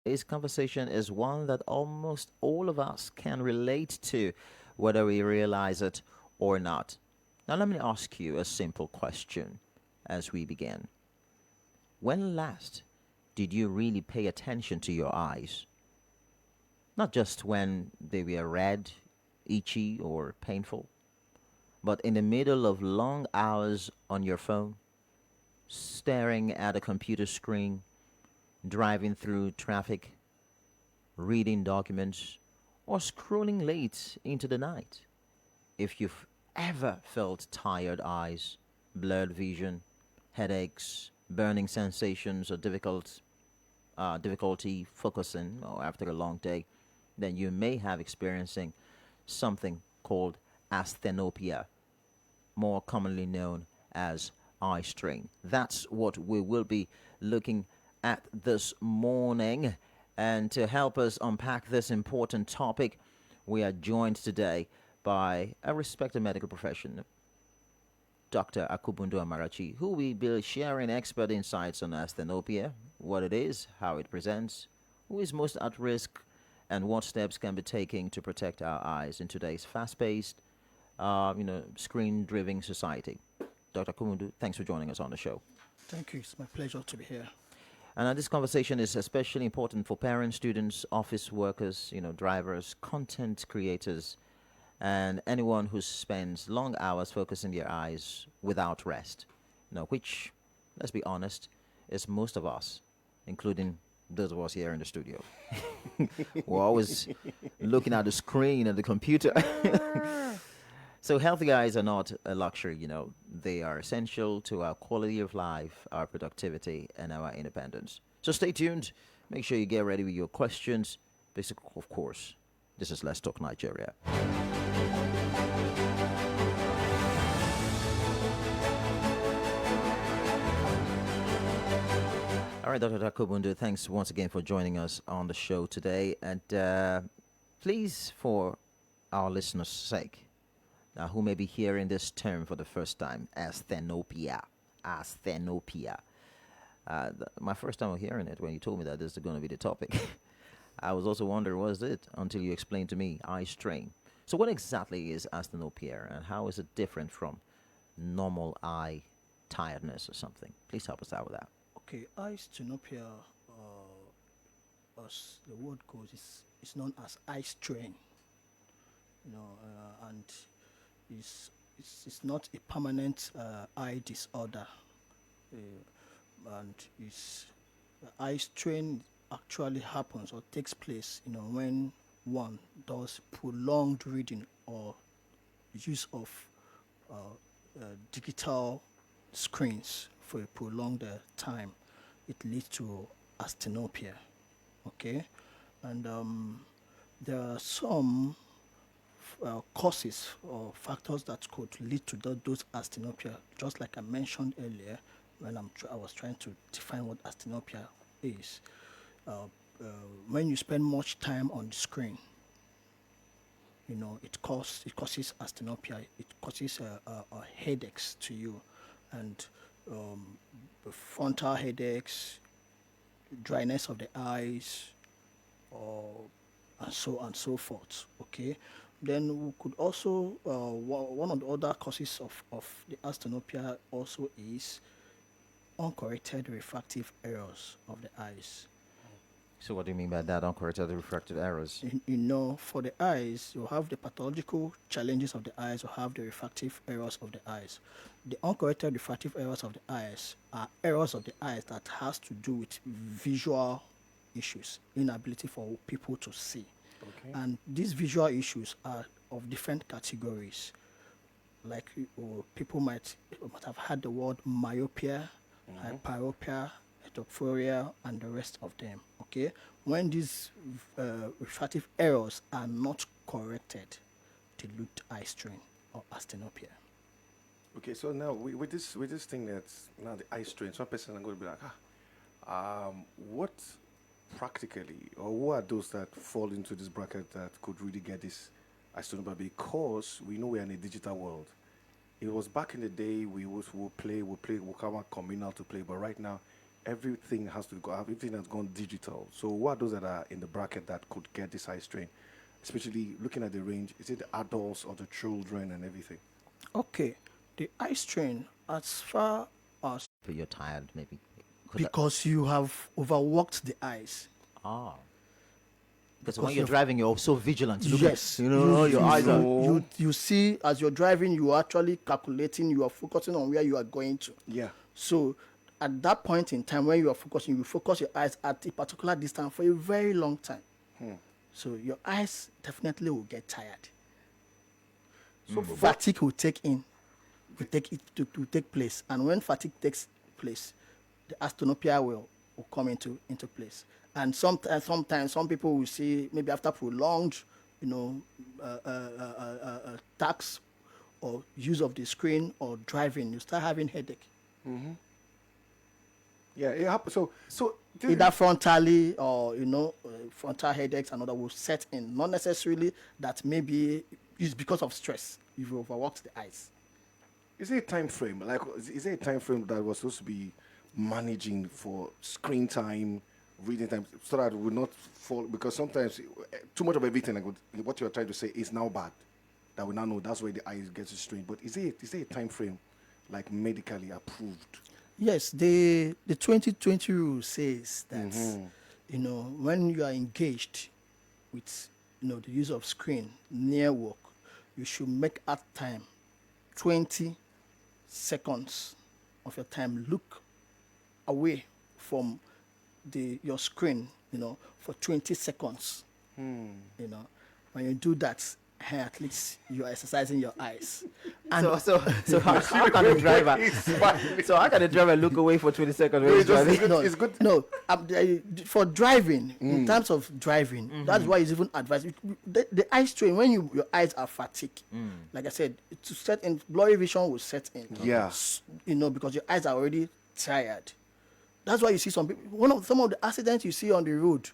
Today's conversation is one that almost all of us can relate to, whether we realize it or not. Now, let me ask you a simple question as we begin. When last did you really pay attention to your eyes? Not just when they were red, itchy, or painful, but in the middle of long hours on your phone, staring at a computer screen, driving through traffic, reading documents, or scrolling late into the night. If you've ever felt tired eyes, blurred vision, headaches, burning sensations, or difficulty focusing or after a long day, then you may have experiencing something called asthenopia, more commonly known as eye strain. That's what we will be looking at this morning. And to help us unpack this important topic, we are joined today by a respected medical professional, Dr. Akubundo Amarachi, who will be sharing expert insights on asthenopia, what it is, how it presents, who is most at risk, and what steps can be taken to protect our eyes in today's fast-paced, screen-driven society. Dr. Akubundo, thanks for joining us on the show. Thank you. It's my pleasure to be here. And this conversation is especially important for parents, students, office workers, drivers, content creators, and anyone who spends long hours focusing their eyes without rest. Which, let's be honest, is most of us, including those of us here in the studio. We're always looking at the screen and the computer. So healthy eyes are not a luxury, They are essential to our quality of life, our productivity, and our independence. So stay tuned. Make sure you get ready with your questions. Basic, of course. This is Let's Talk Nigeria. All right, Dr. Takobundu, thanks once again for joining us on the show today. And please, for our listeners' sake, who may be hearing this term for the first time, asthenopia. Asthenopia. My first time of hearing it, when you told me that this is going to be the topic, I was also wondering, what is it? Until you explained to me, eye strain. So what exactly is asthenopia, and how is it different from normal eye tiredness or something? Please help us out with that. Okay, Asthenopia, as the word goes, is known as eye strain. And it's not a permanent eye disorder, and eye strain actually happens or takes place, when one does prolonged reading or use of digital screens for a prolonged time. It leads to asthenopia. Okay, and there are some causes or factors that could lead to those asthenopia. Just like I mentioned earlier, when I was trying to define what asthenopia is. When you spend much time on the screen, it causes asthenopia. It causes headaches to you, and frontal headaches, dryness of the eyes, or and so and so forth. Okay, then we could also one of the other causes of the asthenopia also is uncorrected refractive errors of the eyes. So what do you mean by that, uncorrected refractive errors? For the eyes, you have the pathological challenges of the eyes, you have the refractive errors of the eyes. The uncorrected refractive errors of the eyes are errors of the eyes that has to do with visual issues, inability for people to see. Okay. And these visual issues are of different categories. Like people might have had the word myopia, hyperopia, heterophoria, and the rest of them. Okay, when these refractive errors are not corrected, they lead to eye strain or asthenopia. Okay, so now with this thing that's now the eye strain, some person are going to be like, what practically, or who are those that fall into this bracket that could really get this asthenopia? Because we know we're in a digital world. It was back in the day we would play, we'll come out communal to play, but right now everything has to go, everything has gone digital. So what are those that are in the bracket that could get this eye strain? Especially looking at the range, is it the adults or the children and everything? Okay, the eye strain, as far as But you're tired, maybe. because you have overworked the eyes. Because when Because you're you've- driving, you're so vigilant. You look Yes, at, your eyes are. you see as you're driving, you are actually calculating. You are focusing on where you are going to. Yeah. So at that point in time when you are focusing, you focus your eyes at a particular distance for a very long time. So your eyes definitely will get tired. So fatigue will take place, and when fatigue takes place, the asthenopia will come into place. And sometimes some people will see maybe after prolonged, tax or use of the screen or driving, you start having headache. Yeah, it happens. So Either frontally or frontal headaches and other will set in. Not necessarily that maybe it's because of stress. You've overworked the eyes. is there a time frame? Like, is there a time frame that was supposed to be managing for screen time, reading time, so that it would not fall? Because sometimes too much of everything, like what you are trying to say, is now bad. That we now know that's why the eyes gets strained. But is there a time frame, like medically approved? Yes, the 2020 rule says that when you are engaged with the use of screen near work, you should make at time 20 seconds of your time. Look away from your screen, for 20 seconds. When you do that, at least you are exercising your eyes. And So how can a driver? So how can a driver look away for 20 seconds when he's driving? It's good. No, for driving, in terms of driving, that's why it's even advised. The eye strain, when your eyes are fatigued, like I said, to set in, blurry vision will set in. Yeah. Because your eyes are already tired. That's why you see some people, some of the accidents you see on the road,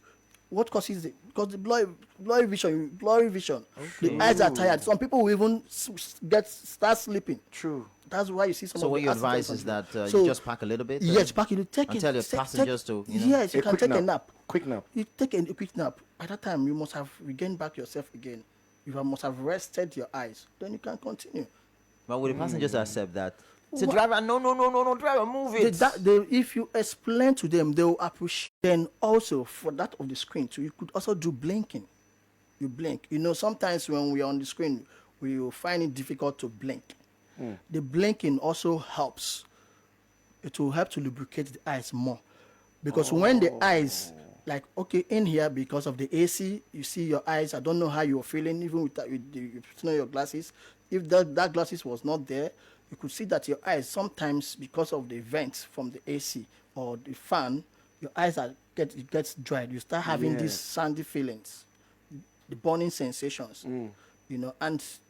what causes it? Because the blurry vision. The eyes are tired. Some people will even start sleeping. True. That's why you see some. So of what the you advise accidents is on the that road. So, you just park a little bit. yes, park it. and tell your passengers to. Yes, you A can quick take a nap. nap. Quick nap. You take a quick nap. At that time, you must have regained back yourself again. Must have rested your eyes. Then you can continue. But will the passengers accept that? Say, driver, no, driver, move it. If you explain to them, they will appreciate. Then also for that of the screen too, you could also do blinking. You blink. Sometimes when we are on the screen, we will find it difficult to blink. The blinking also helps. It will help to lubricate the eyes more, because when the eyes, like in here, because of the AC, you see your eyes. I don't know how you're feeling, even with your glasses. If that glasses was not there, you could see that your eyes sometimes, because of the vents from the AC or the fan, your eyes it gets dried. You start having these sandy feelings, the burning sensations, and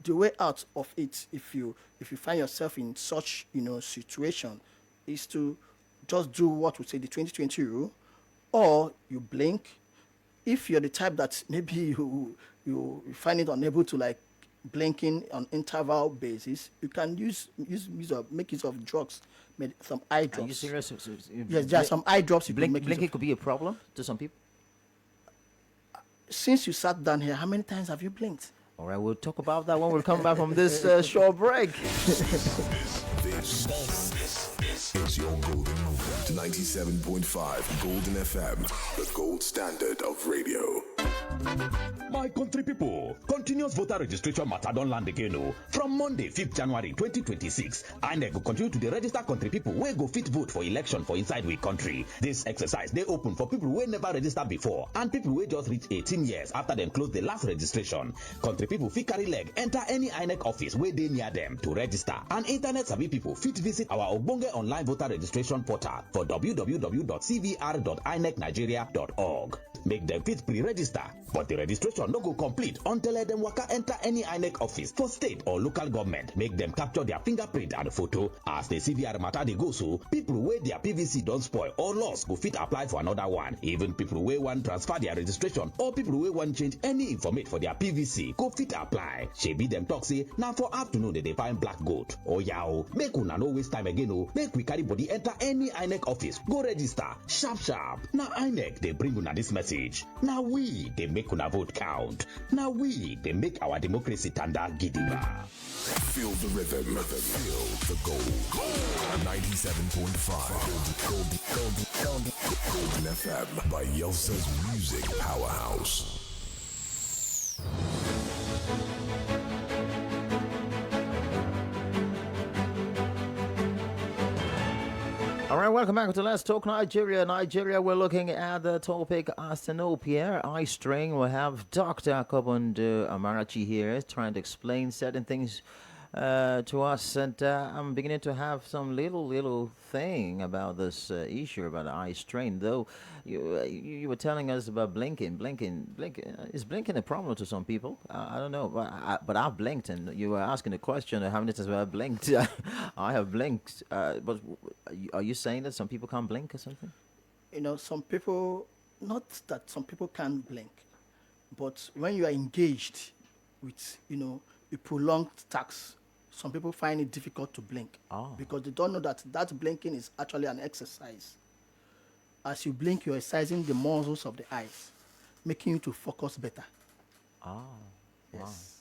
the way out of it, if you find yourself in such situation, is to just do what we say the 2020 rule, or you blink. If you're the type that maybe you find it unable to like blinking on interval basis, you can make use of drugs, some eye drops. Are you serious? Yes, there are some eye drops you can make use Blinking of. could be a problem to some people. Since you sat down here, how many times have you blinked? All right, we'll talk about that when we come back from this short break. This is your golden moment. 97.5 Golden FM, the gold standard of radio. My country people, continuous voter registration matter don land again o. From Monday, 5th January 2026, INEC go continue to dey register country people wey go fit vote for election for inside we country. This exercise dey open for people wey never register before and people wey just reach 18 years after dem close the last registration. Country people fit carry leg enter any INEC office wey dey near dem to register, and internet sabi people fit visit our ogbonge online voter registration portal for www.cvr.inecnigeria.org. Make dem fit pre-register register. But the registration no go complete until dem waka enter any INEC office for state or local government, make dem capture their fingerprint and photo. As the CVR matter dey go so, people wey their PVC don spoil or lost go fit apply for another one. Even people wey wan transfer their registration or people wey wan change any informate for their PVC go fit apply. Shebi dem talk say na for afternoon dem dey find black goat. Oya o, make una no waste time again o. Make we carry body enter any INEC office go register sharp sharp. Na INEC dey bring una this message. Na we dey make una vote count. Na we dey make our democracy tanda gidigba. Feel the rhythm. Feel the gold. 97.5 Golden FM by Yelsa's Music Powerhouse. All right, welcome back to Let's Talk Nigeria. Nigeria, we're looking at the topic Asthenopia, eye strain. We have Dr. Akobundu Amarachi here trying to explain certain things to us, and I'm beginning to have some little thing about this issue about eye strain. Though you were telling us about blinking. Is blinking a problem to some people? I don't know, but I've blinked, and you were asking a question how many times have I blinked? I have blinked, but are you saying that some people can't blink or something? Some people, not that some people can't blink, but when you are engaged with, a prolonged task, some people find it difficult to blink because they don't know that blinking is actually an exercise. As you blink, you're exercising the muscles of the eyes, making you to focus better. Yes.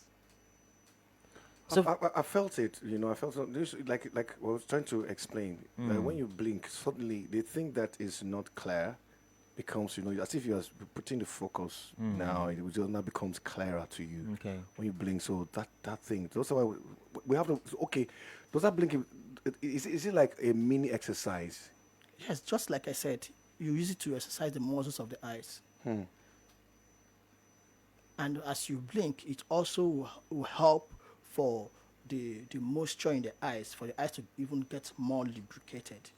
So I felt it, I felt this, like I was trying to explain. Like when you blink, suddenly the thing that is not clear becomes, as if you are putting the focus now, it just now becomes clearer to you. Okay. When you blink, so that thing. That's why we have to. Okay, does that blinking? Is it like a mini exercise? Yes, just like I said, you use it to exercise the muscles of the eyes. And as you blink, it also will help for the moisture in the eyes, for the eyes to even get more lubricated.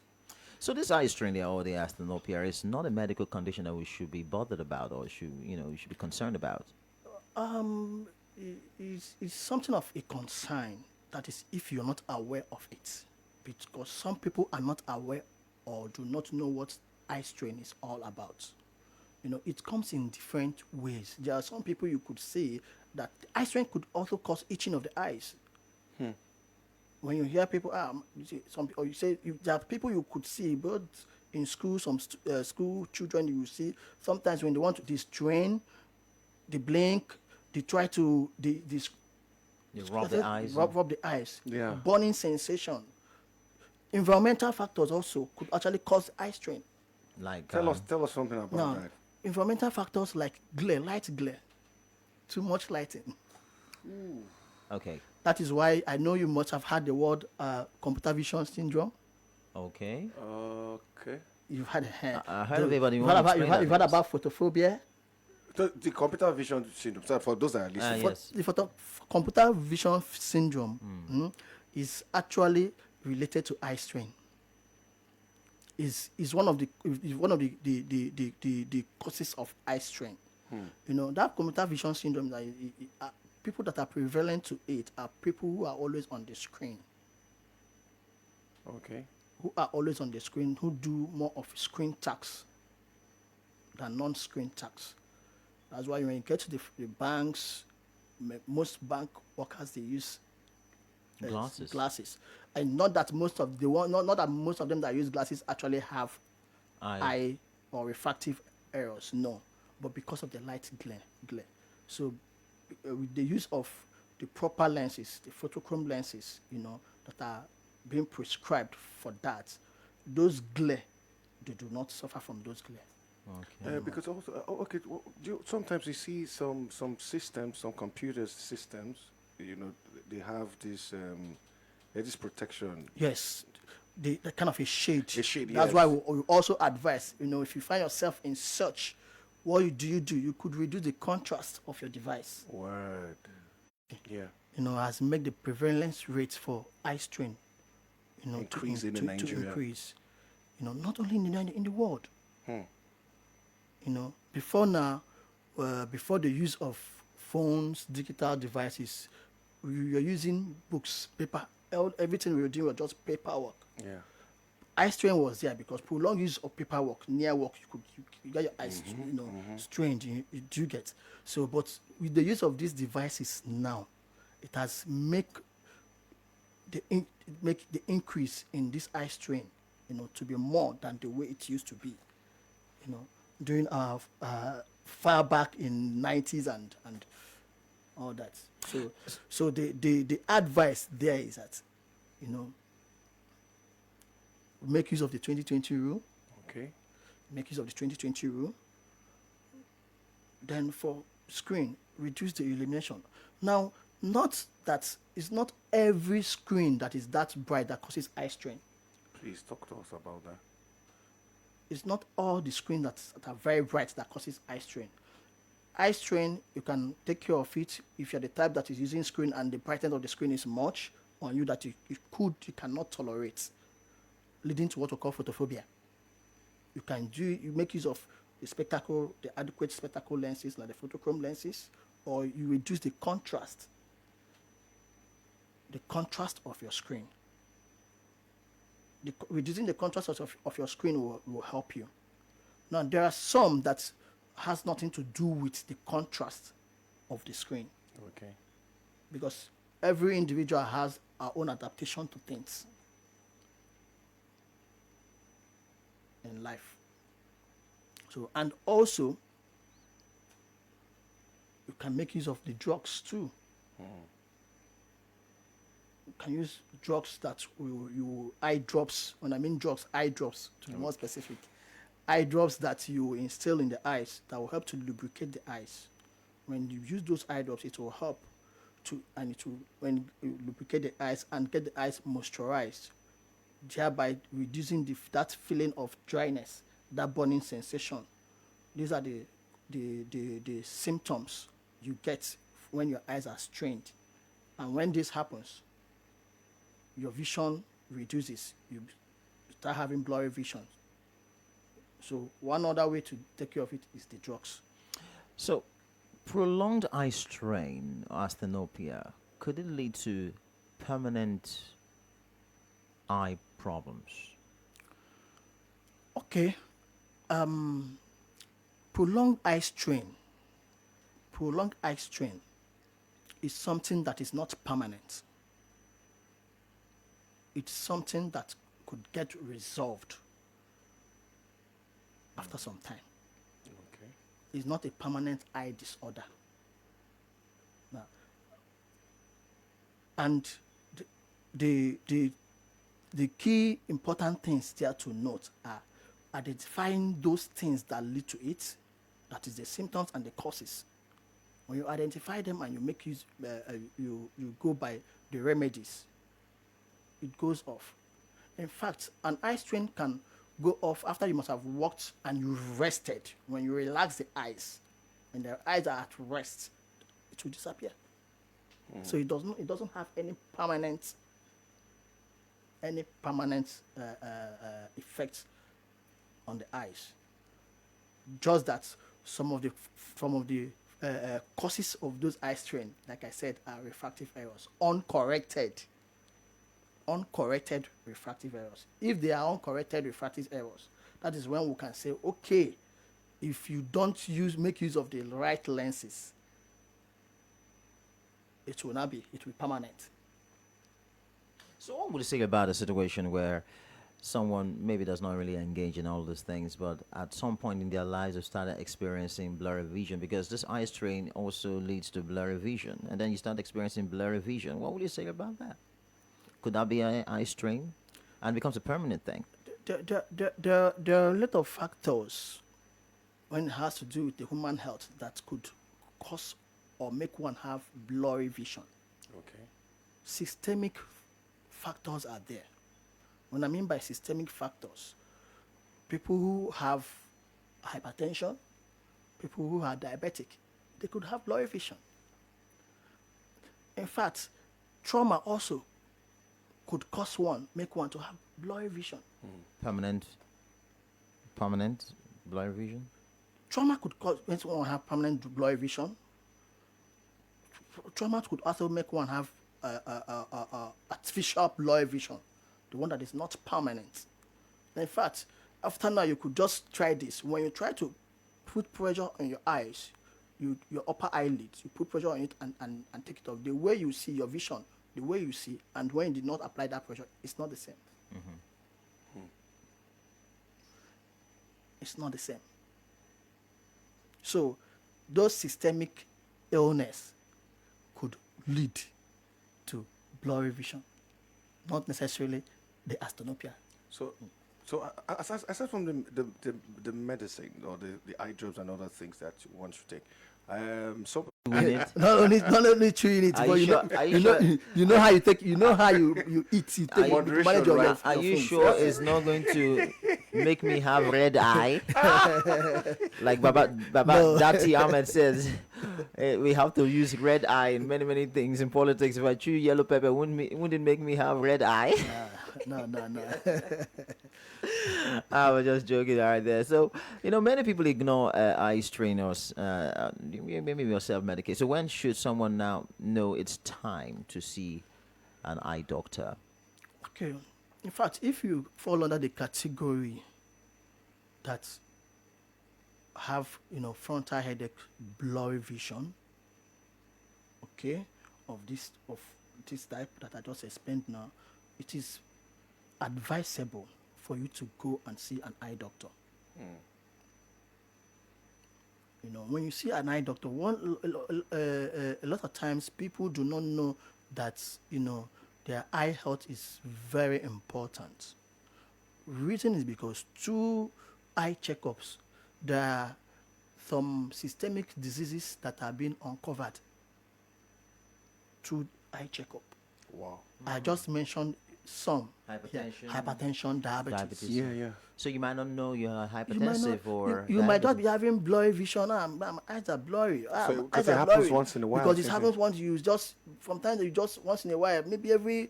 So this eye strain or the asthenopia is not a medical condition that we should be bothered about, or we should be concerned about. It's something of a concern. That is, if you're not aware of it, because some people are not aware or do not know what eye strain is all about. It comes in different ways. There are some people you could say that eye strain could also cause itching of the eyes. When you hear people, there are people you could see, but in school, some school children you see, sometimes when they want to distrain, they blink, they try to, they rub the eyes. Rub the eyes. Yeah. Burning sensation. Environmental factors also could actually cause eye strain. Like Tell us something about that. Environmental factors like glare, light glare, too much lighting. Okay. That is why I know you must have heard the word computer vision syndrome. Okay. Okay. You've had I heard of it, but you've heard about photophobia. The computer vision syndrome. So for those that are listening, Yes. The computer vision syndrome is actually related to eye strain. Is one of the causes of eye strain. That computer vision syndrome, people that are prevalent to it are people who are always on the screen. okay. Who are always on the screen, who do more of screen tasks than non-screen tasks. That's why when you get to the banks, most bank workers, they use glasses. And not that most of them that use glasses actually have eye or refractive errors, no. But because of the light glare. So with the use of the proper lenses, the photochrome lenses, that are being prescribed for that, those glare, they do not suffer from those glare. Okay. Because also, sometimes you see some systems, some computer systems, they have this protection. Yes, the kind of a shade. A shade, That's yes. why we also advise, if you find yourself in search, what you do, you could reduce the contrast of your device. Word. Yeah. As make the prevalence rates for eye strain, Increase in to Nigeria. increase. Not only in the world. Before now, before the use of phones, digital devices, we were using books, paper. Everything we were doing was just paperwork. Yeah. Eye strain was there because prolonged use of paperwork, near work, you get your eyes, strained. You do get. So, but with the use of these devices now, it has make the increase in this eye strain, to be more than the way it used to be, during our far back in 90s and all that. So the advice there is that, make use of the 2020 rule. Okay. Make use of the 2020 rule. Then for screen, reduce the illumination. Now, it's not every screen that is that bright that causes eye strain. Please talk to us about that. It's not all the screens that are very bright that causes eye strain. Eye strain, you can take care of it if you're the type that is using screen and the brightness of the screen is much on you that you cannot tolerate, leading to what we call photophobia. You make use of the adequate spectacle lenses like the photochrome lenses, or you reduce the contrast of your screen. Reducing the contrast of your screen will help you. Now, there are some that has nothing to do with the contrast of the screen. Okay. Because every individual has our own adaptation to things in life. So, and also, you can make use of the drugs too. You can use drugs that eye drops. When I mean drugs, eye drops, to be more specific. Eye drops that you instill in the eyes that will help to lubricate the eyes. When you use those eye drops, it will help when you lubricate the eyes and get the eyes moisturized, thereby reducing that feeling of dryness, that burning sensation. These are the symptoms you get when your eyes are strained. And when this happens, your vision reduces. You start having blurry vision. So one other way to take care of it is the drugs. So, prolonged eye strain or asthenopia, could it lead to permanent eye problems? Okay. Prolonged eye strain is something that is not permanent. It's something that could get resolved after some time. Okay. It's not a permanent eye disorder. Now, and the key important things there to note are identifying those things that lead to it, that is the symptoms and the causes. When you identify them and you make use, you go by the remedies, it goes off. In fact, an eye strain can go off after you must have walked and you've rested. When you relax the eyes, when the eyes are at rest, it will disappear. So it doesn't have any permanent effect on the eyes. Just that some of the causes of those eye strain, like I said, are refractive errors, uncorrected refractive errors. If they are uncorrected refractive errors, that is when we can say, okay, if you don't make use of the right lenses, it will be permanent. So, what would you say about a situation where someone maybe does not really engage in all these things, but at some point in their lives have started experiencing blurry vision? Because this eye strain also leads to blurry vision, and then you start experiencing blurry vision. What would you say about that? Could that be an eye strain and becomes a permanent thing? There are a lot of factors when it has to do with the human health that could cause or make one have blurry vision. Okay. Systemic factors are there. What I mean by systemic factors, people who have hypertension, people who are diabetic, they could have blurry vision. In fact, trauma also could make one to have blurry vision. Permanent blurry vision? Trauma could cause when someone have permanent blurry vision. Trauma could also make one have artificial blurry vision, the one that is not permanent. In fact, after now, you could just try this. When you try to put pressure on your eyes, your upper eyelids, you put pressure on it and take it off. The way you see your vision, the way you see, and when you did not apply that pressure, it's not the same. It's not the same. So, those systemic illness could lead to blurry vision, not necessarily the asthenopia. So, aside from the medicine or the eye drops and other things that one should take, so Not only chewing it, Are but you sure- are you sure- you know how you take, you know how you eat, you take, Moderation, you manage your, right? your, Are your you phones. sure it's not going to make me have red eye? Like Baba No. Dati Ahmed says, we have to use red eye in many things in politics. If I chew yellow pepper, wouldn't it make me have red eye? No. I was just joking right there. So, many people ignore eye strain or maybe you're self-medicate. So when should someone now know it's time to see an eye doctor? Okay. In fact, if you fall under the category that have, frontal headache, blurry vision, okay, of this type that I just explained now, it is advisable for you to go and see an eye doctor. When you see an eye doctor, a lot of times people do not know that, their eye health is very important. Reason is because through eye checkups, there are some systemic diseases that are being uncovered through eye checkup. wow. I just mentioned some. Hypertension. Hypertension, diabetes. Yeah. So you might not know you're You might, hypertensive not, or you might not diabetes. be having blurry vision. My eyes are blurry. So, My 'cause eyes it are happens blurry. once in a while, Because it isn't happens it? once you just, sometimes you just once in a while, maybe every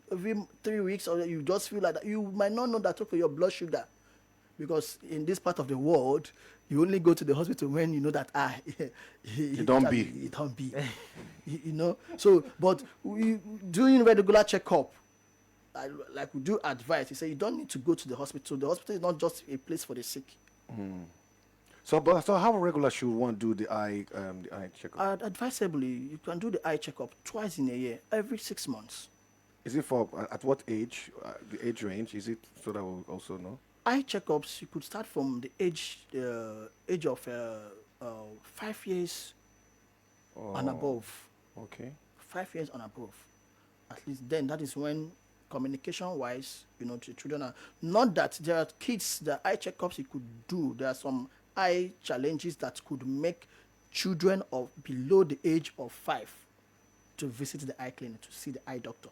3 weeks, or you just feel like that. You might not know that, okay, your blood sugar. Because in this part of the world, you only go to the hospital when you know that it don't be. It don't be. So, but doing regular checkup, like we do advise, you say you don't need to go to the hospital. The hospital is not just a place for the sick. So how regular should one do the eye checkup? Advisably, you can do the eye checkup twice in a year, every 6 months. Is it for at what age? The age range? Is it so that we'll also know? Eye checkups, you could start from the age of 5 years and above. Okay. 5 years and above. At least then, that is when communication-wise, the children are... Not that there are kids, the eye checkups you could do. There are some eye challenges that could make children of below the age of 5 to visit the eye clinic, to see the eye doctor.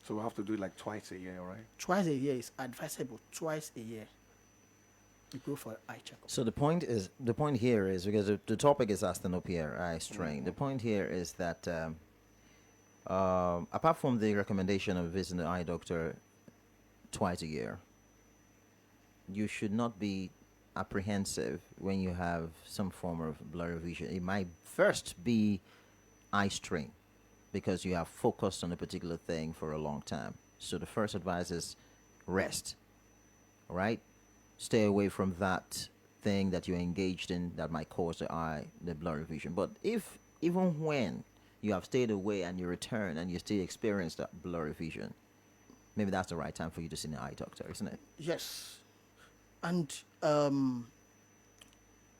So we'll have to do it like twice a year, right? Twice a year is advisable. Twice a year, you go for eye checkup. So the point here is because the topic is asthenopia, eye strain. The point here is that apart from the recommendation of visiting the eye doctor twice a year, you should not be apprehensive when you have some form of blurry vision. It might first be eye strain because you have focused on a particular thing for a long time. So the first advice is rest, all right? Stay away from that thing that you're engaged in that might cause the blurry vision. But if even when you have stayed away and you return and you still experience that blurry vision, maybe that's the right time for you to see an eye doctor, isn't it? Yes. And, when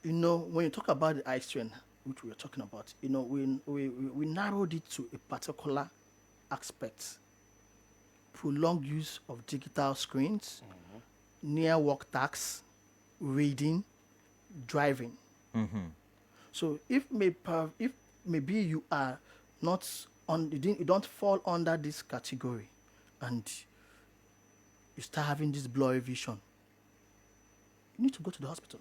you talk about the eye strain, which we are talking about, we narrowed it to a particular aspect. Prolonged use of digital screens, near work tasks, reading, driving. So if maybe you are not you don't fall under this category, and you start having this blurry vision, you need to go to the hospital.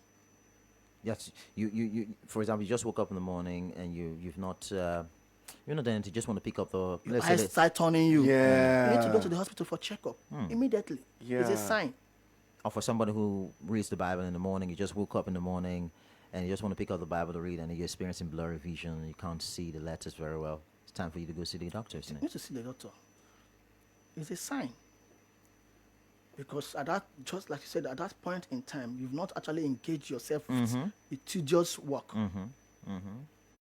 Yes, you for example, you just woke up in the morning and you've not you're not done. You just want to pick up the Your let's say eyes start turning you. Yeah. You need to go to the hospital for checkup immediately. It's Yeah. a sign. or for somebody who reads the Bible in the morning, you just woke up in the morning and you just want to pick up the Bible to read, and you're experiencing blurry vision, you can't see the letters very well. It's time for you to go see the doctor, isn't You it? need to see the doctor. It's a sign. Because at that, just like you said, at that point in time, you've not actually engaged yourself with a tedious work.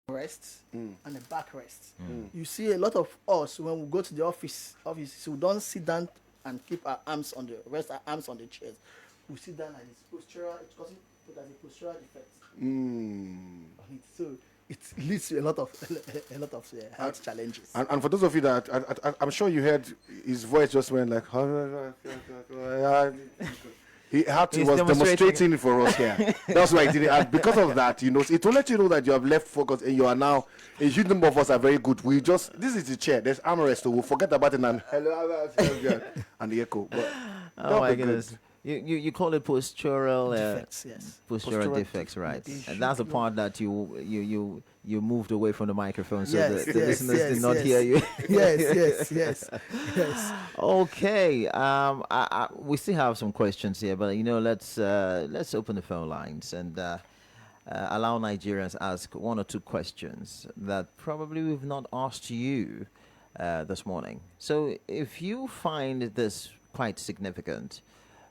Rest and a back rest. You see a lot of us when we go to the office, we don't sit down and keep our arms on the rest our arms on the chairs. We sit down and it's postural. It causes it has a postural defect. So it leads to a lot of health challenges. And for those of you that, I'm sure you heard his voice just went like, he He's was demonstrating. demonstrating it for us here. That's why he did it. And because of that, it will let you know that you have left focus and you are now, a huge number of us are very good. This is the chair, there's armrest, so we'll forget about it and hello, and the echo. But Oh that'll my be good. goodness. You call it postural Defects, yes. postural Postural defects, right? defects. And that's the part that you moved away from the microphone, so Yes, the listeners yes, did not yes. hear you. yes. Okay. We still have some questions here, but let's open the phone lines and allow Nigerians ask one or two questions that probably we've not asked you this morning. So if you find this quite significant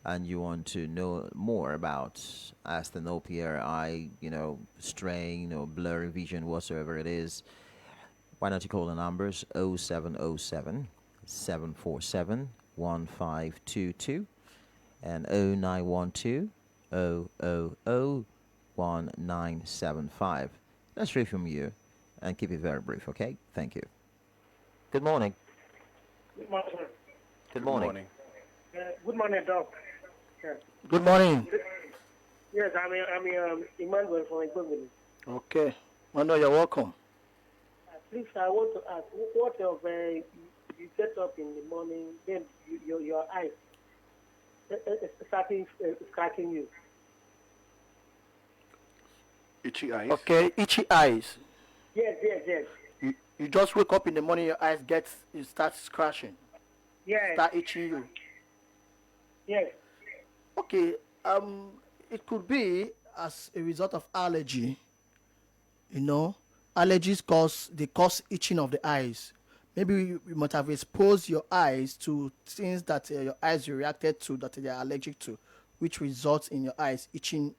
and you want to know more about asthenopia, eye, strain or blurry vision, whatsoever it is, why don't you call the numbers 0707 747 1522 and 0912 000 1975. Let's hear from you and keep it very brief, okay? Thank you. Good morning. Good morning. Good morning. Good morning, Doc. Yes, Good morning. yes I'm Emmanuel from Egbogbo. Okay. Mano, you're welcome. Please, I want to ask, what of you get up in the morning, then your eyes starting scratching you? Itchy eyes. Okay, itchy eyes. Yes. You just wake up in the morning, your eyes you start scratching, Yes. start itching you. Yes. Okay, it could be as a result of allergy. Allergies cause itching of the eyes. Maybe you might have exposed your eyes to things that your eyes reacted to that they are allergic to, which results in your eyes itching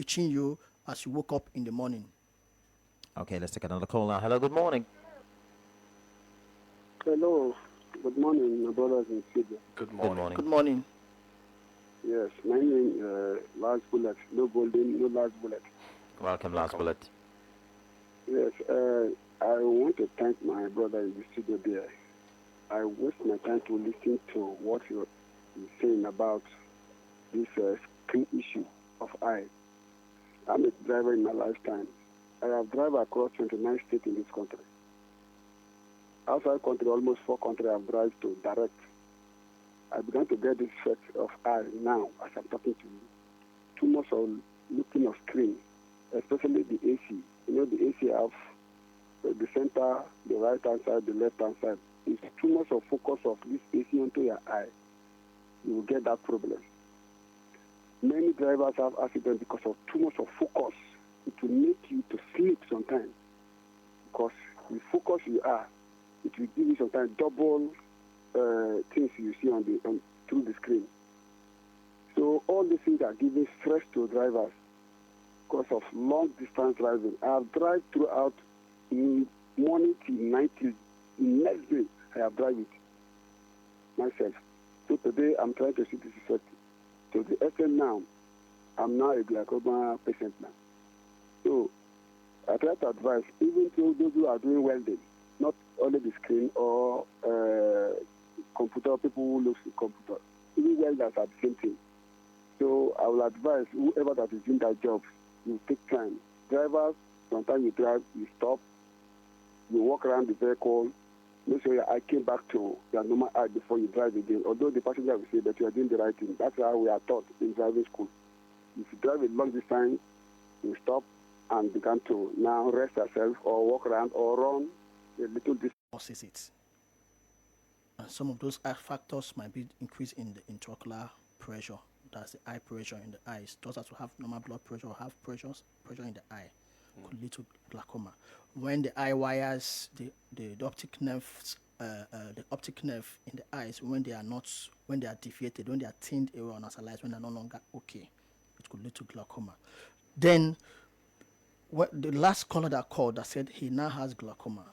you as you woke up in the morning. Okay, let's take another call now. Hello, good morning. Hello. Good morning, my brothers and sisters. Good morning. Good morning. Good morning. Yes, my name is Last Bullet. No golden, no last bullet. Welcome, Last Bullet. Yes, I want to thank my brother in the studio there. I waste my time to listen to what you're saying about this screen issue of eye. I'm a driver in my lifetime. I have driven across 29 states in this country. Outside country, almost 4 countries I have driven to direct. I began to get this effect of eye now as I'm talking to you. Too much of looking of screen, especially the AC. The AC have the center, the right hand side, the left hand side. It's too much of focus of this AC onto your eye. You will get that problem. Many drivers have accidents because of too much of focus. It will make you to sleep sometimes. Because the focus you are, it will give you sometimes double things you see through the screen. So all these things are giving stress to drivers because of long distance driving. I have driven throughout morning till night till the next day. I have driven it myself. So today I'm trying to see this effect. To the extent now, I'm now a glaucoma patient now. So I try to advise, even to those who are doing welding, not only the screen or computer, people who look at computer, even welders are the same thing. So I will advise whoever that is doing that job, you take time. Drivers, sometimes you drive, you stop, you walk around the vehicle, make sure your eye came back to your normal eye before you drive again. Although the passenger will say that you are doing the right thing. That's how we are taught in driving school. If you drive a long distance, you stop and begin to now rest yourself or walk around or run a little distance. Causes it. And some of those factors might be increase in the intraocular pressure that's the eye pressure in the eyes. Those that have normal blood pressure or have pressure in the eye could lead to glaucoma. When the eye wires, the optic nerves, the optic nerve in the eyes, when they are deviated, when they are thinned away or nasalized, when they're no longer okay, it could lead to glaucoma. Then, the last caller that called that said he now has glaucoma.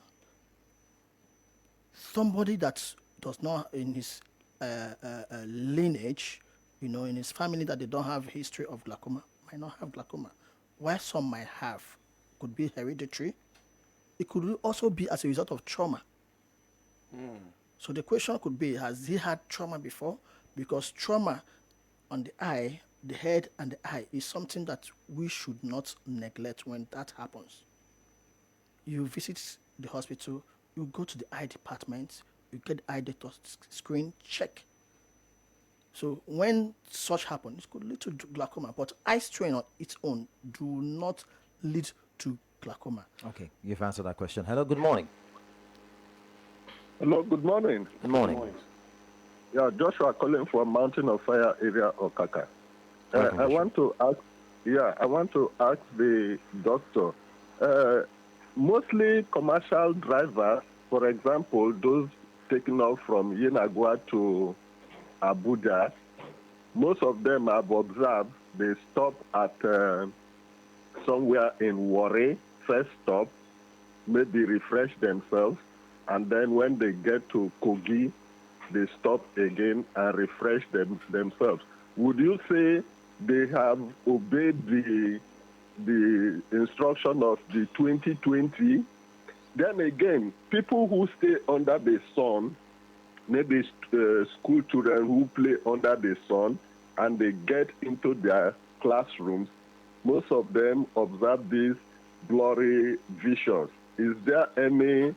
Somebody that does not in his lineage, in his family, that they don't have history of glaucoma, might not have glaucoma. While some might have, could be hereditary. It could also be as a result of trauma. So the question could be, has he had trauma before? Because trauma on the eye, the head and the eye is something that we should not neglect when that happens. You visit the hospital, you go to the eye department, you get eye doctor screen, check. So when such happens, it could lead to glaucoma, but eye strain on its own do not lead to glaucoma. Okay, you've answered that question. Hello, good morning. Hello, good morning. Good morning. Yeah, Joshua calling from Mountain of Fire area of Kaka. I want to ask the doctor. Mostly commercial drivers, for example, those taking off from Yenagua to Abuja, most of them I've observed, they stop at somewhere in Warri, first stop, maybe refresh themselves, and then when they get to Kogi, they stop again and refresh themselves. Would you say they have obeyed the instruction of the 2020? Then again, people who stay under the sun, maybe school children who play under the sun, and they get into their classrooms, most of them observe these blurry visions. Is there any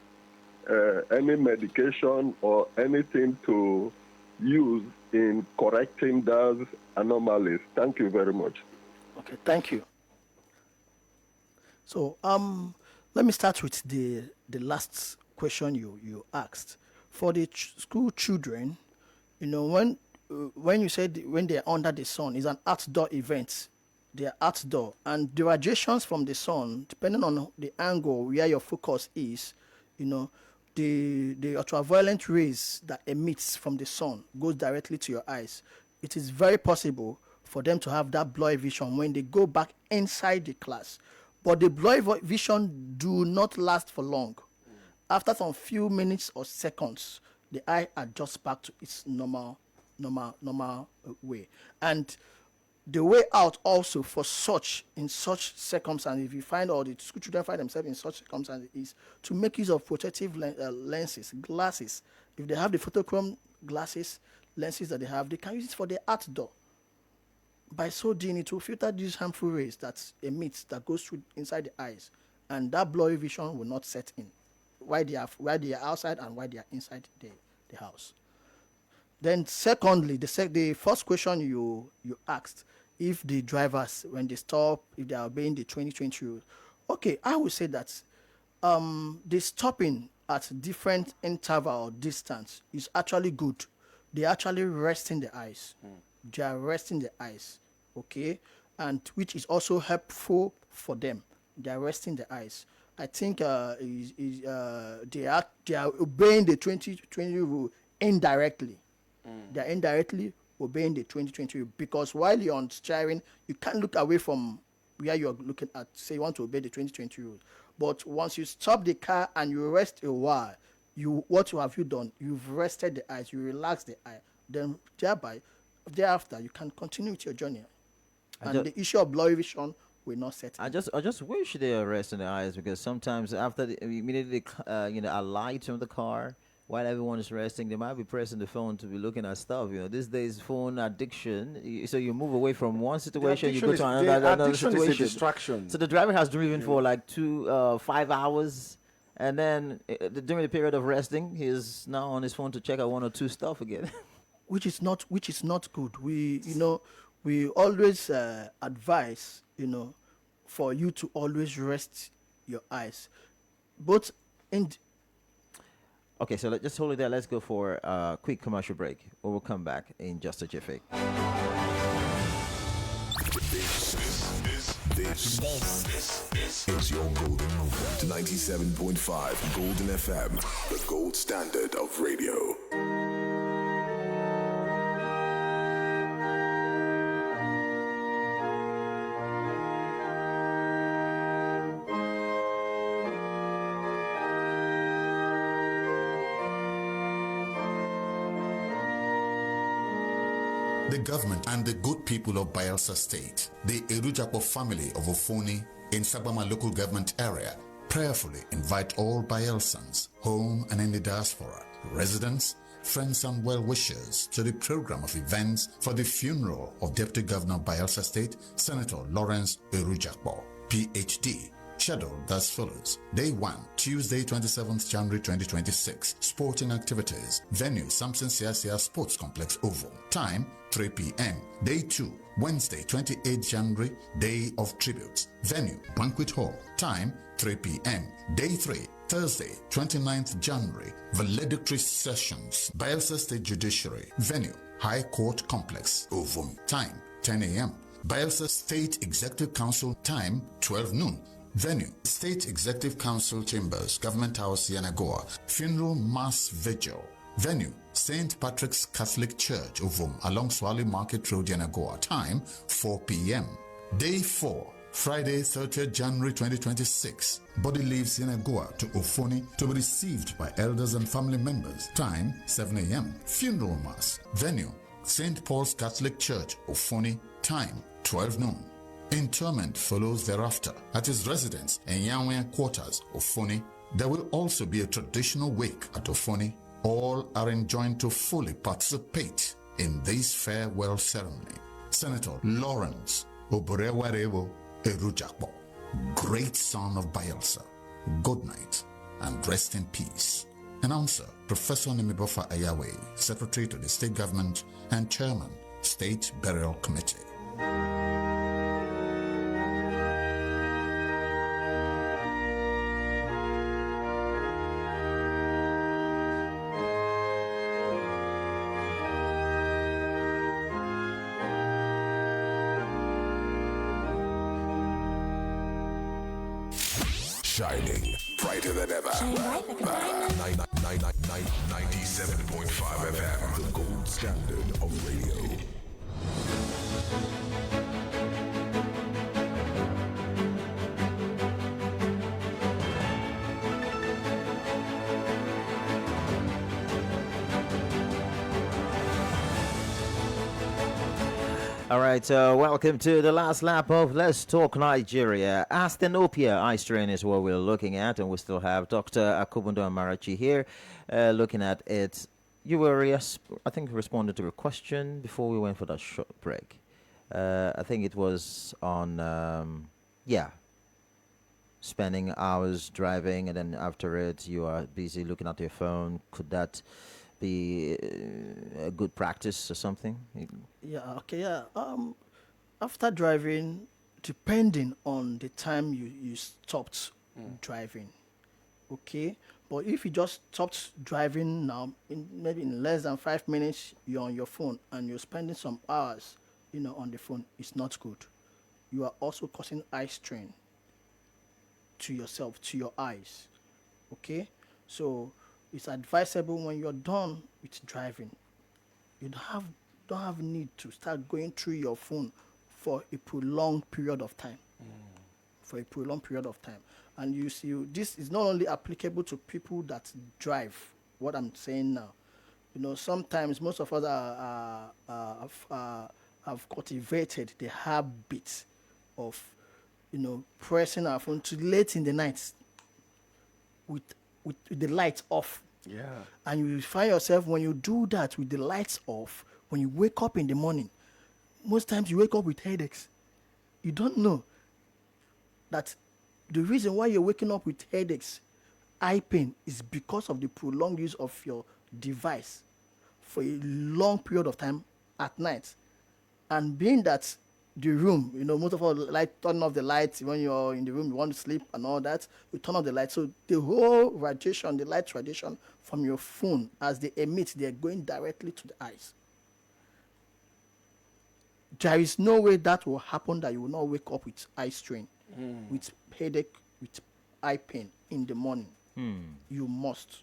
medication or anything to use in correcting those anomalies? Thank you very much. Okay, thank you. So let me start with the last question you asked. For the school children, when you said when they're under the sun, it's an outdoor event. They're outdoor, and the radiations from the sun, depending on the angle where your focus is, the ultraviolet rays that emits from the sun goes directly to your eyes. It is very possible for them to have that blurry vision when they go back inside the class. But the blurry vision do not last for long. After some few minutes or seconds, the eye adjusts back to its normal way. And the way out also for in such circumstances, if you find, or the school children find themselves in such circumstances, is to make use of protective lenses, glasses. If they have the photochrome lenses that they have, they can use it for the outdoor. By so doing, it will filter these harmful rays that goes through inside the eyes, and that blurry vision will not set in while they are outside and while they are inside the house. Then secondly, the first question you asked, if the drivers, when they stop, if they are obeying the 2020 rule. Okay, I would say that the stopping at different interval or distance is actually good. They actually resting the eyes. They are resting the eyes, okay? And which is also helpful for them. They are resting the eyes. I think they are obeying the 2020 rule indirectly. They are indirectly obeying the 2020 rule, because while you're on steering, you can't look away from where you're looking at. Say you want to obey the 2020 rule, but once you stop the car and you rest a while, what have you done? You've rested the eyes, you relax the eye. Then thereafter, you can continue with your journey, and the issue of blurry vision will not set in. I just wish they are resting their eyes, because sometimes after immediately a light from the car, while everyone is resting, they might be pressing the phone to be looking at stuff. These days, phone addiction. So you move away from one situation, you go to another situation. Is a distraction. So the driver has driven for like 5 hours, and then during the period of resting, he's now on his phone to check out one or two stuff again. which is not good. We always advise for you to always rest your eyes, both in. Okay, so just hold it there. Let's go for a quick commercial break. We'll come back in just a jiffy. This is your golden moment. 97.5 Golden FM, the gold standard of radio. The government and the good people of Bayelsa State, the Erujapo family of Ofoni in Sabama local government area, prayerfully invite all Bayelsans, home and in the diaspora, residents, friends and well-wishers to the program of events for the funeral of Deputy Governor of Bayelsa State, Senator Lawrence Erujapo, PhD. Schedule thus follows. Day 1, Tuesday 27th January 2026. Sporting activities. Venue, Samson Siasia Sports Complex Oval. Time, 3 p.m. Day 2, Wednesday 28th January, Day of Tributes. Venue, Banquet Hall. Time, 3 p.m. Day 3, Thursday 29th January, Valedictory Sessions. Bayelsa State Judiciary. Venue, High Court Complex Oval. Time, 10 a.m. Bayelsa State Executive Council. Time, 12 noon. Venue, State Executive Council Chambers, Government House, Yanagoa. Funeral Mass Vigil. Venue, St. Patrick's Catholic Church, Ovum, along Swally Market Road, Yanagoa. Time, 4 p.m. Day 4, Friday, 30th January 2026. Body leaves Yanagoa to Ofoni to be received by elders and family members. Time, 7 a.m. Funeral Mass. Venue, St. Paul's Catholic Church, Ofoni. Time, 12 noon. Interment follows thereafter at his residence in Yanwe Quarters, Ofoni. There will also be a traditional wake at Ofoni. All are enjoined to fully participate in this farewell ceremony. Senator Lawrence Oborewarebo Erujakbo, great son of Bayelsa, good night and rest in peace. Announcer Professor Nimibofa Ayawe, Secretary to the State Government and Chairman, State Burial Committee. Shining brighter than ever. 97.5 FM, the gold standard of radio. All right, welcome to the last lap of Let's Talk Nigeria. Asthenopia eye strain is what we're looking at, and we still have Dr. Akubundo Amarachi here looking at it. You were, yes, I think, responded to a question before we went for that short break. I think it was on, spending hours driving, and then after it, you are busy looking at your phone. Could that be a good practice or something? After driving, depending on the time you stopped driving, okay? But if you just stopped driving now, maybe in less than 5 minutes, you're on your phone and you're spending some hours, on the phone, it's not good. You are also causing eye strain to yourself, to your eyes, okay? So it's advisable when you're done with driving, you don't have need to start going through your phone for a prolonged period of time. And you see, this is not only applicable to people that drive, what I'm saying now. Sometimes most of us have cultivated the habit of, pressing our phone too late in the night with the lights off. Yeah. And you find yourself, when you do that with the lights off, when you wake up in the morning, most times you wake up with headaches. You don't know that the reason why you're waking up with headaches, eye pain, is because of the prolonged use of your device for a long period of time at night. And being that the room, most of us turn off the lights when you're in the room, you want to sleep and all that, you turn off the light. So the whole radiation, the light radiation from your phone, as they emit, they're going directly to the eyes. there is no way that will happen that you will not wake up with eye strain, with headache, with eye pain in the morning. You must.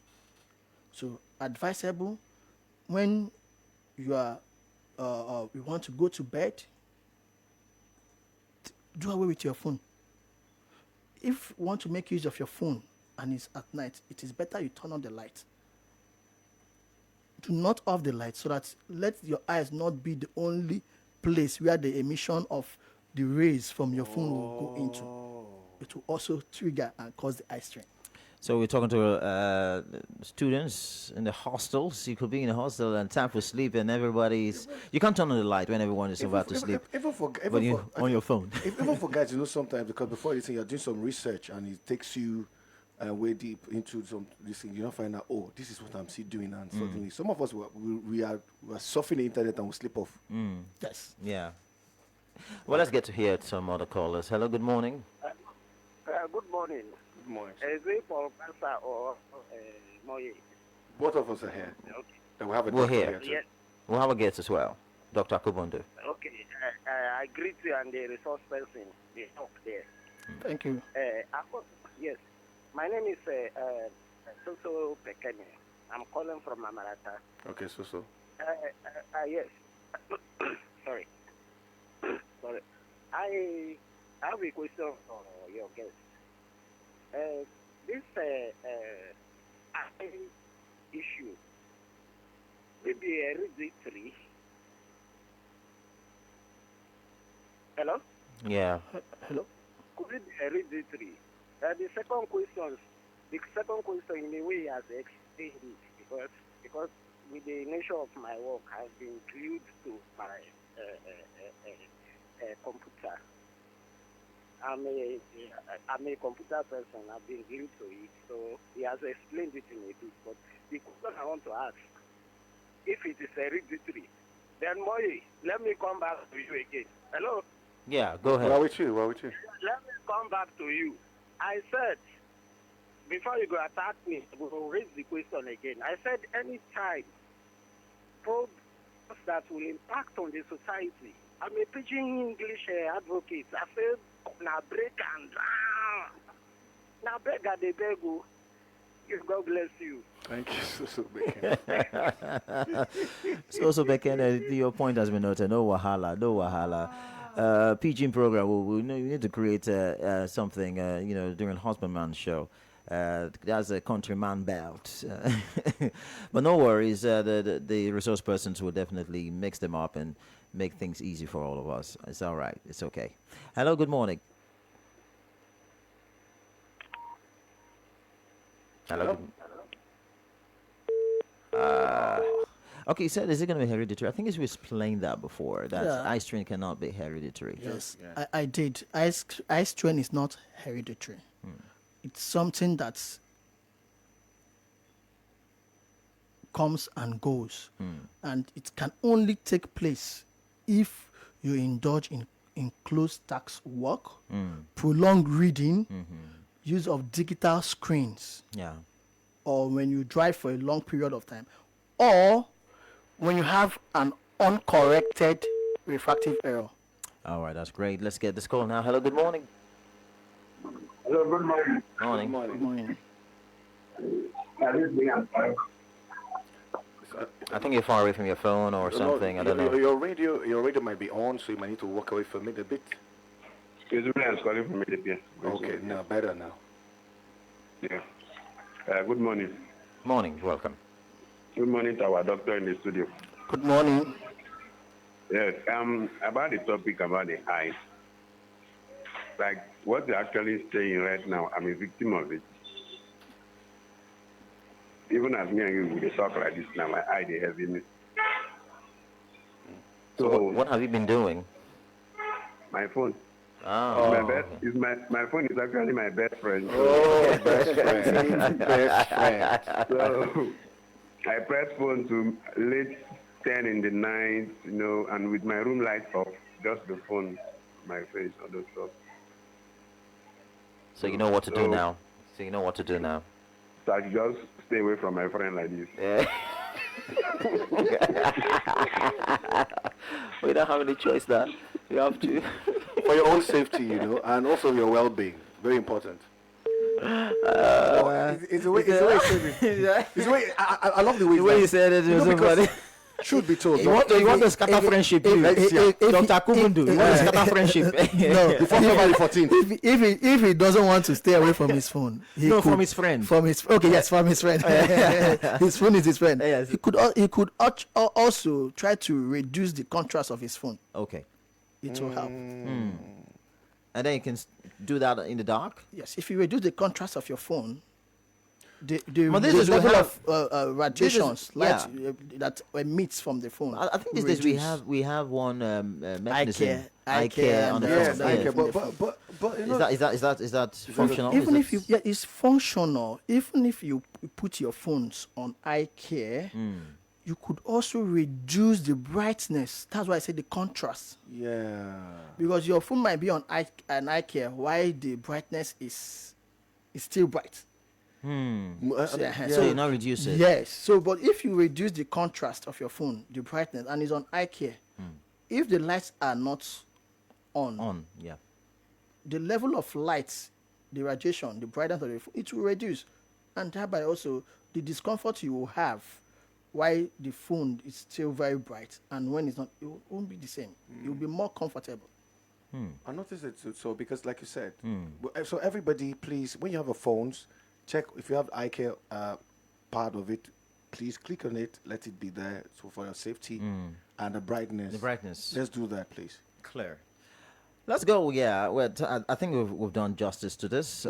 So advisable when you are you want to go to bed, do away with your phone. If you want to make use of your phone and it's at night, it is better you turn on the light. Do not off the light, so that let your eyes not be the only place where the emission of the rays from your phone will go into. It will also trigger and cause the eye strain. So we're talking to students in the hostels. You could be in a hostel and time for sleep, and everybody's. You can't turn on the light when everyone is about to sleep. But you on your phone. Even for guys, sometimes because before you think you're doing some research and it takes you way deep into this thing, you don't find out. Oh, this is what I'm still doing, and suddenly some of us we are surfing the internet and we slip off. Yes. Yeah. Well, let's get to hear some other callers. Hello, good morning. Good morning. Good morning. Is it Professor or Moye? Both of us are here. Okay. And we have a We're doctor here. too. Yes. We'll have a guest as well, Dr. Akubondo. Okay. I greet you and the resource person. They help there. Thank you. Yes. My name is Soso Pekene. I'm calling from Amarata. Okay, so. Yes. Sorry. Sorry. I have a question for your guest. This eye issue, maybe hereditary. Hello? Yeah. Hello. Could it be hereditary? The second question in a way has explained it because with the nature of my work, I've been glued to my computer. I'm a computer person. I've been glued to it, so he has explained it in a bit. But the question I want to ask, if it is hereditary, then Moye, let me come back to you again. Hello? Yeah, go ahead. Well, with you. Let me come back to you. I said, before you go attack me, we'll raise the question again. I said, any time programs that will impact on the society. I'm a pidgin English advocate. I said, now break and down. Now beg at the bego. God bless you. Thank you, so Bacon. So Beken, your point has been noted. No wahala. Pidgin program. We need to create something. During husbandman show. That's a countryman belt. But no worries. The resource persons will definitely mix them up and make things easy for all of us. It's all right. It's okay. Hello. Good morning. Hello. Okay, you said, is it going to be hereditary? I think we explained that before, that eye strain cannot be hereditary. Yes, I did. Eye strain is not hereditary. It's something that comes and goes. And it can only take place if you indulge in close task work, prolonged reading, use of digital screens, or when you drive for a long period of time, or when you have an uncorrected refractive error. All right, that's great. Let's get this call now. Hello, good morning. Hello, good morning. Morning. Good morning. I think you're far away from your phone or something. I don't know. Your radio might be on, so you might need to walk away from it a bit. Excuse me, I'm calling from Ethiopia. Okay, now better now. Yeah. Good morning. Morning. Welcome. Good morning to our doctor in the studio. Good morning. Yes. About the topic about the eyes. Like what you're actually saying right now, I'm a victim of it. Even as me and you we talk like this now, my eye they heaviness. So what have you been doing? My phone. Oh. My phone is actually my best friend. Oh, best friend. Best friend. So I press phone to late 10 in the night, and with my room light off, just the phone, my face, all those stuff. So you know what to do now. So I just stay away from my friend like this. Yeah. We don't have any choice there. You have to. For your own safety, and also your well-being. Very important. It's the way he said it. It's the way I love the way you said it. Was so funny. Truth be told, You want to scatter friendship. Dr. Kubundu, you want to scatter friendship. No, before February 14th. If he doesn't want to stay away from his phone, from his friend. From his friend. His phone is his friend. Yes. He could also try to reduce the contrast of his phone. Okay. It will help. And then you can do that in the dark. Yes, if you reduce the contrast of your phone, the level of radiations that emits from the phone. I think these days we have one mechanism. Eye care on the phone. Eye care, but is that functional? Even if it's functional. Even if you put your phones on eye care, you could also reduce the brightness. That's why I say the contrast. Yeah. Because your phone might be on eye care while the brightness is still bright. So you now reduce it. Yes. So, but if you reduce the contrast of your phone, the brightness, and it's on eye care, if the lights are not on, the level of light, the radiation, the brightness of the phone, it will reduce, and thereby also the discomfort you will have while the phone is still very bright, and when it's not, it won't be the same. You'll be more comfortable. I noticed it too. So because, like you said, so everybody, please, when you have a phones, check if you have eye care part of it. Please click on it. Let it be there so for your safety and the brightness. The brightness. Let's do that, please. Clear. Let's go. Yeah, I think we've done justice to this.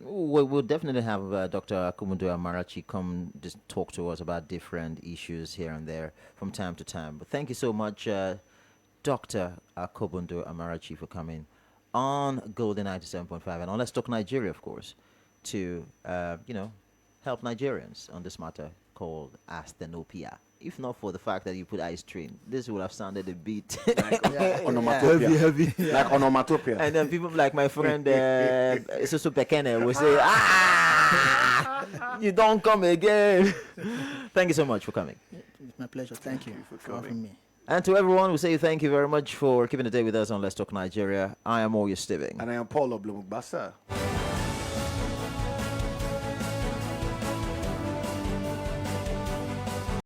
We'll definitely have Dr. Akumundu Amarachi come just talk to us about different issues here and there from time to time. But thank you so much, Dr. Akumundu Amarachi, for coming on Golden 97.5 and on Let's Talk Nigeria, of course, to help Nigerians on this matter called Asthenopia. If not for the fact that you put ice cream, this would have sounded a bit onomatopoeia. Heavy. Like onomatopoeia. And then people like my friend Susu Pekene will say, you don't come again. Thank you so much for coming. It's my pleasure. Thank you for having me. And to everyone, we say thank you very much for keeping the day with us on Let's Talk Nigeria. I am Oyo Steven. And I am Paul Oblomubasa.